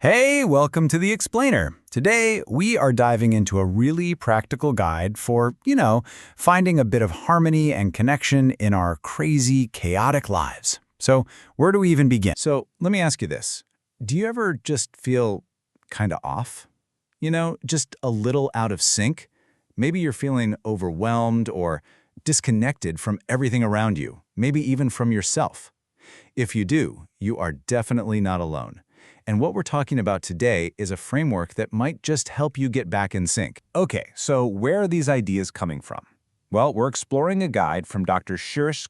Hey, welcome to The Explainer. Today, we are diving into a really practical guide for, finding a bit of harmony and connection in our crazy, chaotic lives. So, where do we even begin? So, let me ask you this. Do you ever just feel kind of off? Just a little out of sync? Maybe you're feeling overwhelmed or disconnected from everything around you, maybe even from yourself. If you do, you are definitely not alone. And what we're talking about today is a framework that might just help you get back in sync. Okay, so where are these ideas coming from? Well, we're exploring a guide from Dr. Shirish.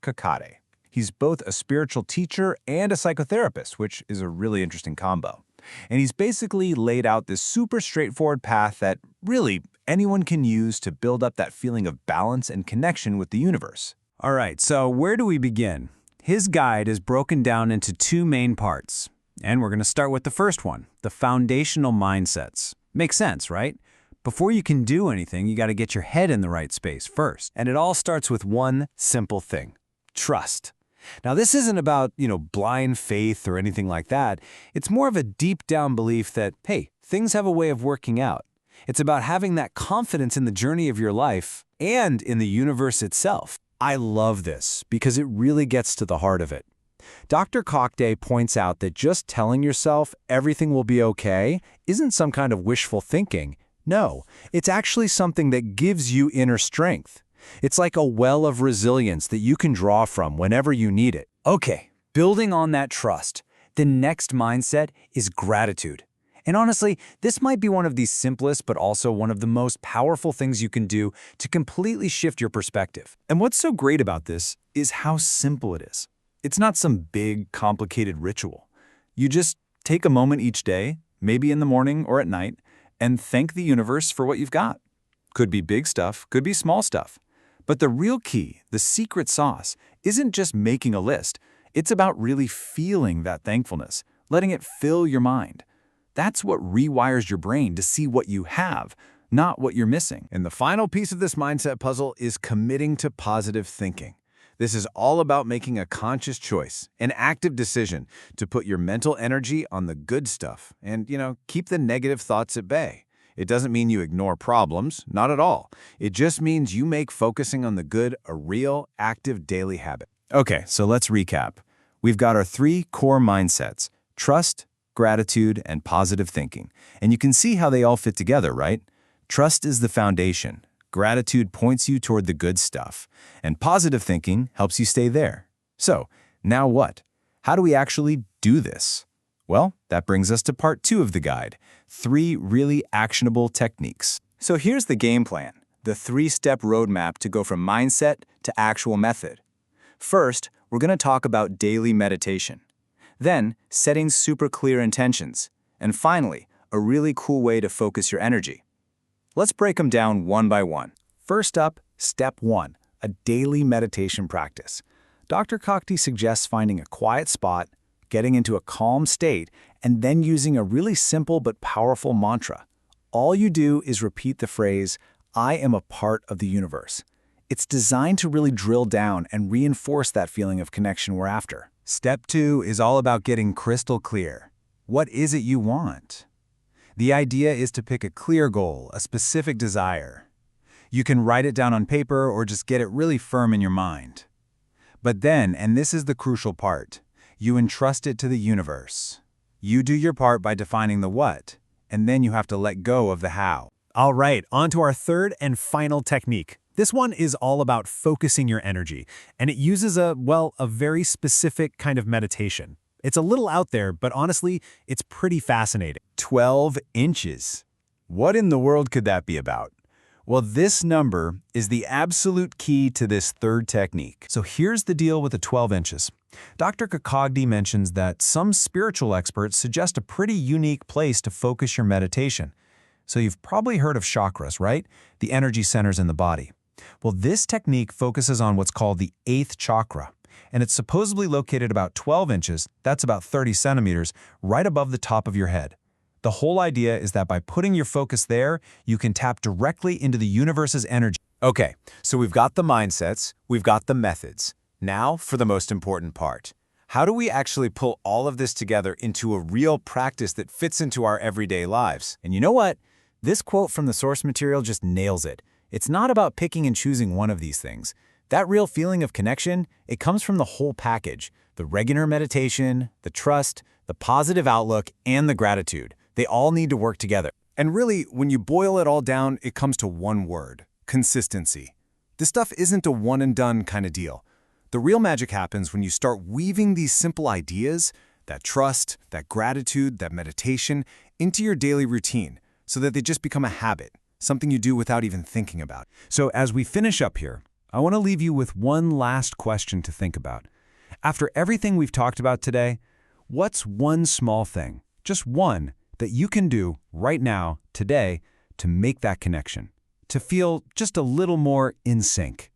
He's both a spiritual teacher and a psychotherapist, which is a really interesting combo. And he's basically laid out this super straightforward path that really anyone can use to build up that feeling of balance and connection with the universe. All right, so where do we begin? His guide is broken down into two main parts. And we're going to start with the first one, the foundational mindsets. Makes sense, right? Before you can do anything, you got to get your head in the right space first. And it all starts with one simple thing, trust. Now, this isn't about, blind faith or anything like that. It's more of a deep down belief that, hey, things have a way of working out. It's about having that confidence in the journey of your life and in the universe itself. I love this because it really gets to the heart of it. Dr. Shirish points out that just telling yourself everything will be okay isn't some kind of wishful thinking. No, it's actually something that gives you inner strength. It's like a well of resilience that you can draw from whenever you need it. Okay, building on that trust, the next mindset is gratitude. And honestly, this might be one of the simplest but also one of the most powerful things you can do to completely shift your perspective. And what's so great about this is how simple it is. It's not some big, complicated ritual. You just take a moment each day, maybe in the morning or at night, and thank the universe for what you've got. Could be big stuff, could be small stuff. But the real key, the secret sauce, isn't just making a list. It's about really feeling that thankfulness, letting it fill your mind. That's what rewires your brain to see what you have, not what you're missing. And the final piece of this mindset puzzle is committing to positive thinking. This is all about making a conscious choice, an active decision to put your mental energy on the good stuff and, keep the negative thoughts at bay. It doesn't mean you ignore problems, not at all. It just means you make focusing on the good a real, active daily habit. Okay, so let's recap. We've got our three core mindsets: trust, gratitude, and positive thinking. And you can see how they all fit together, right? Trust is the foundation. Gratitude points you toward the good stuff, and positive thinking helps you stay there. So, now what? How do we actually do this? Well, that brings us to part 2 of the guide, 3 really actionable techniques. So here's the game plan, the 3-step roadmap to go from mindset to actual method. First, we're going to talk about daily meditation. Then, setting super clear intentions. And finally, a really cool way to focus your energy. Let's break them down one by one. First up, step 1, a daily meditation practice. Dr. Shirish suggests finding a quiet spot, getting into a calm state, and then using a really simple but powerful mantra. All you do is repeat the phrase, "I am a part of the universe." It's designed to really drill down and reinforce that feeling of connection we're after. Step 2 is all about getting crystal clear. What is it you want? The idea is to pick a clear goal, a specific desire. You can write it down on paper or just get it really firm in your mind. But then, and this is the crucial part, you entrust it to the universe. You do your part by defining the what, and then you have to let go of the how. All right, on to our third and final technique. This one is all about focusing your energy, and it uses a very specific kind of meditation. It's a little out there, but honestly, it's pretty fascinating. 12 inches. What in the world could that be about? Well, this number is the absolute key to this third technique. So here's the deal with the 12 inches. Dr. Shirish mentions that some spiritual experts suggest a pretty unique place to focus your meditation. So you've probably heard of chakras, right? The energy centers in the body. Well, this technique focuses on what's called the 8th chakra, and it's supposedly located about 12 inches, that's about 30 centimeters, right above the top of your head. The whole idea is that by putting your focus there, you can tap directly into the universe's energy. Okay, so we've got the mindsets, we've got the methods. Now for the most important part. how do we actually pull all of this together into a real practice that fits into our everyday lives? And you know what? This quote from the source material just nails it. It's not about picking and choosing one of these things. That real feeling of connection, it comes from the whole package. The regular meditation, the trust, the positive outlook, and the gratitude. They all need to work together. And really, when you boil it all down, it comes to one word: consistency. This stuff isn't a one-and-done kind of deal. The real magic happens when you start weaving these simple ideas, that trust, that gratitude, that meditation, into your daily routine so that they just become a habit, something you do without even thinking about. So as we finish up here, I want to leave you with one last question to think about. After everything we've talked about today, what's one small thing, just one, that you can do right now, today, to make that connection, to feel just a little more in sync?